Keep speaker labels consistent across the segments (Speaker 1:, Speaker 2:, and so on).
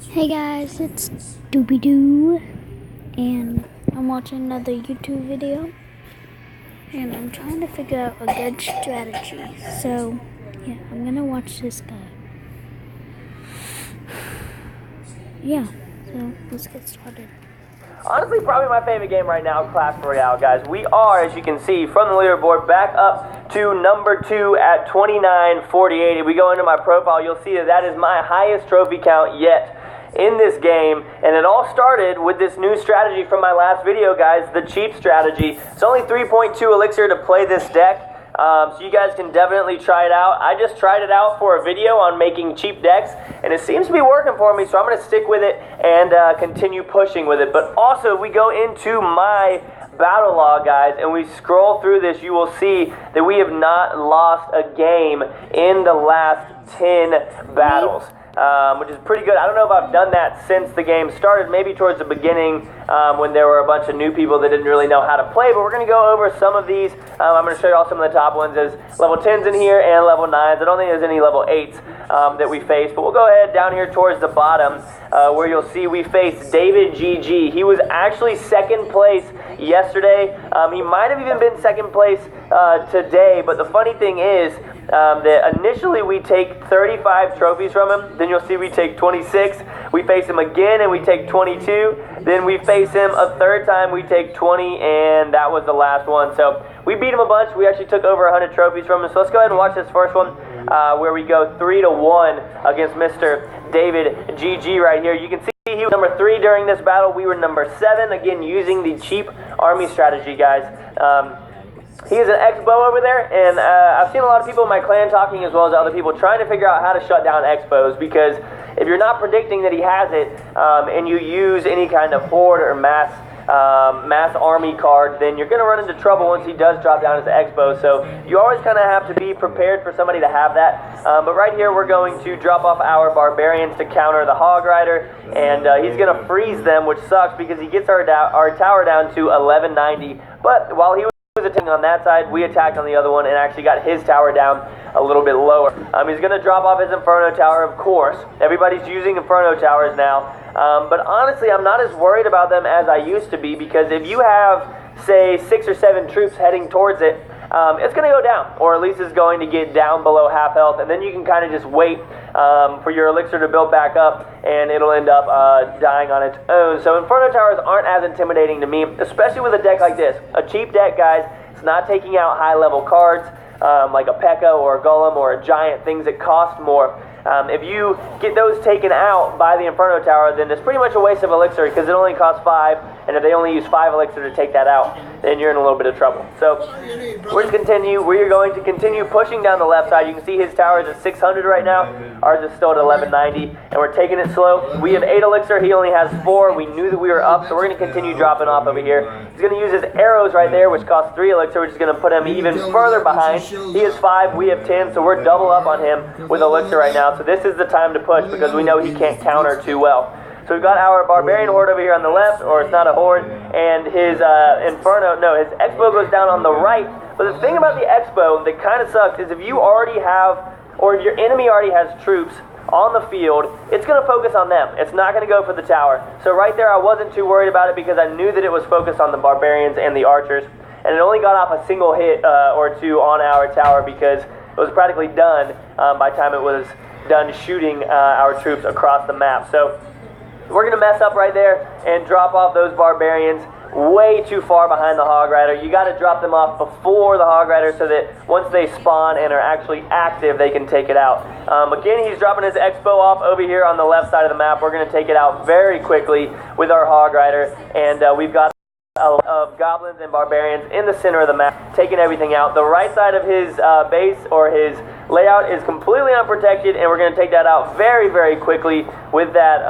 Speaker 1: Hey guys, it's Doobie Doo, and I'm watching another YouTube video, and I'm trying to figure out a good strategy. So, yeah, I'm gonna watch this guy. Yeah, so let's get started.
Speaker 2: Honestly, probably my favorite game right now, Clash Royale, guys. We are, as you can see, from the leaderboard back up to number 2 at 2948. If we go into my profile, you'll see that is my highest trophy count yet in this game, and it all started with this new strategy from my last video, guys, the cheap strategy. It's only 3.2 elixir to play this deck. So you guys can definitely try it out. I just tried it out for a video on making cheap decks, and it seems to be working for me, so I'm going to stick with it and continue pushing with it. But also, if we go into my battle log, guys, and we scroll through this, you will see that we have not lost a game in the last 10 battles. Which is pretty good. I don't know if I've done that since the game started, maybe towards the beginning when there were a bunch of new people that didn't really know how to play, but we're going to go over some of these. I'm going to show you all some of the top ones. There's level 10s in here and level 9s. I don't think there's any level 8s that we face, but we'll go ahead down here towards the bottom where you'll see we faced David GG. He was actually second place yesterday. He might have even been second place today, but the funny thing is that initially we take 35 trophies from him, then you'll see we take 26, we face him again and we take 22, then we face him a third time, we take 20, and that was the last one. So we beat him a bunch. We actually took over 100 trophies from him. So let's go ahead and watch this first one where we go 3-1 against Mr. David GG right here. You can see he was number 3 during this battle. We were number 7, again using the cheap army strategy, guys. He is an Expo over there, and I've seen a lot of people in my clan talking as well as other people trying to figure out how to shut down Expos, because if you're not predicting that he has it and you use any kind of horde or mass army card, then you're going to run into trouble once he does drop down as an Expo. So you always kind of have to be prepared for somebody to have that. But right here we're going to drop off our barbarians to counter the Hog Rider, and he's going to freeze them, which sucks because he gets our tower down to 1190. But while he was attacking on that side, we attacked on the other one and actually got his tower down a little bit lower. He's going to drop off his Inferno Tower, of course. Everybody's using Inferno Towers now. But honestly, I'm not as worried about them as I used to be, because if you have, say, 6 or 7 troops heading towards it, it's going to go down, or at least it's going to get down below half health, and then you can kind of just wait for your elixir to build back up, and it'll end up dying on its own. So Inferno Towers aren't as intimidating to me, especially with a deck like this. A cheap deck, guys. It's not taking out high-level cards like a P.E.K.K.A. or a Golem or a Giant, things that cost more. If you get those taken out by the Inferno Tower, then it's pretty much a waste of elixir, because it only costs 5, and if they only use 5 elixir to take that out, then you're in a little bit of trouble. So we're going to continue pushing down the left side. You can see his tower is at 600 right now. Ours is still at 1190, and we're taking it slow. We have 8 elixir. He only has 4. We knew that we were up, so we're going to continue dropping off over here. He's going to use his arrows right there, which costs 3 elixir, which is going to put him even further behind. He has 5. We have 10, so we're double up on him with elixir right now. So this is the time to push, because we know he can't counter too well. So we've got our barbarian horde over here on the left, or it's not a horde, and his his Expo goes down on the right. But the thing about the Expo that kind of sucks is if you already have, or if your enemy already has troops on the field, it's going to focus on them. It's not going to go for the tower. So right there, I wasn't too worried about it, because I knew that it was focused on the barbarians and the archers, and it only got off a single hit or two on our tower, because it was practically done by the time it was done shooting our troops across the map. So we're going to mess up right there and drop off those barbarians way too far behind the Hog Rider. You got to drop them off before the Hog Rider, so that once they spawn and are actually active, they can take it out. Again, he's dropping his Expo off over here on the left side of the map. We're going to take it out very quickly with our Hog Rider, and we've got of goblins and barbarians in the center of the map, taking everything out. The right side of his base, or his layout, is completely unprotected, and we're going to take that out very, very quickly with that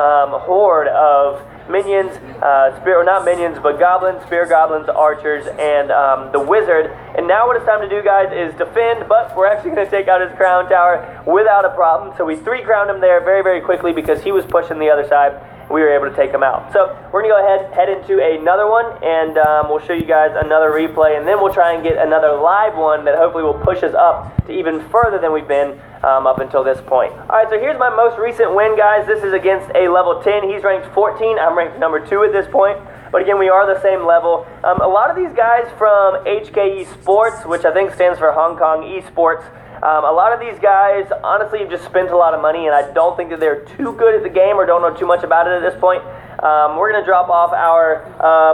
Speaker 2: horde of minions, not minions, but goblins, spear goblins, archers, and the wizard. And now what it's time to do, guys, is defend, but we're actually going to take out his crown tower without a problem. So we 3-crowned him there very, very quickly, because he was pushing the other side. we were able to take them out. So we're going to go head into another one, and we'll show you guys another replay, and then we'll try and get another live one that hopefully will push us up to even further than we've been up until this point. Alright, so here's my most recent win, guys. This is against a level 10. He's ranked 14. I'm ranked number 2 at this point. But again, we are the same level. A lot of these guys from HKE Sports, which I think stands for Hong Kong Esports, a lot of these guys honestly have just spent a lot of money, and I don't think that they're too good at the game or don't know too much about it at this point. We're going to drop off our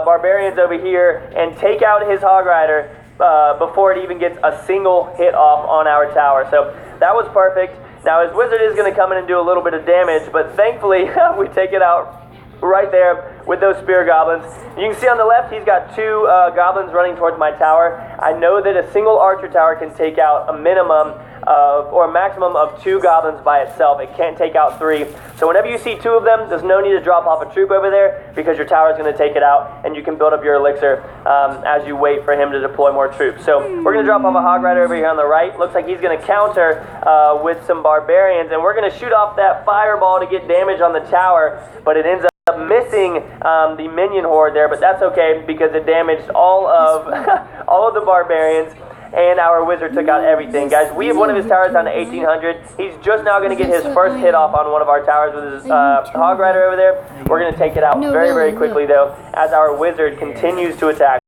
Speaker 2: Barbarians over here and take out his Hog Rider before it even gets a single hit off on our tower. So that was perfect. Now his Wizard is going to come in and do a little bit of damage, but thankfully we take it out right there with those Spear Goblins. You can see on the left he's got 2 Goblins running towards my tower. I know that a single Archer tower can take out a minimum of, or a maximum of 2 Goblins by itself. It can't take out 3. So whenever you see 2 of them, there's no need to drop off a troop over there because your tower is going to take it out, and you can build up your elixir as you wait for him to deploy more troops. So we're going to drop off a Hog Rider over here on the right. Looks like he's going to counter with some Barbarians, and we're going to shoot off that Fireball to get damage on the tower, but it ends up missing the minion horde there, but that's okay because it damaged all of all of the Barbarians, and our Wizard took out everything. Guys, we have one of his towers down to 1800. He's just now going to get his first hit off on one of our towers with his Hog Rider over there. We're going to take it out very, very quickly though, as our Wizard continues to attack.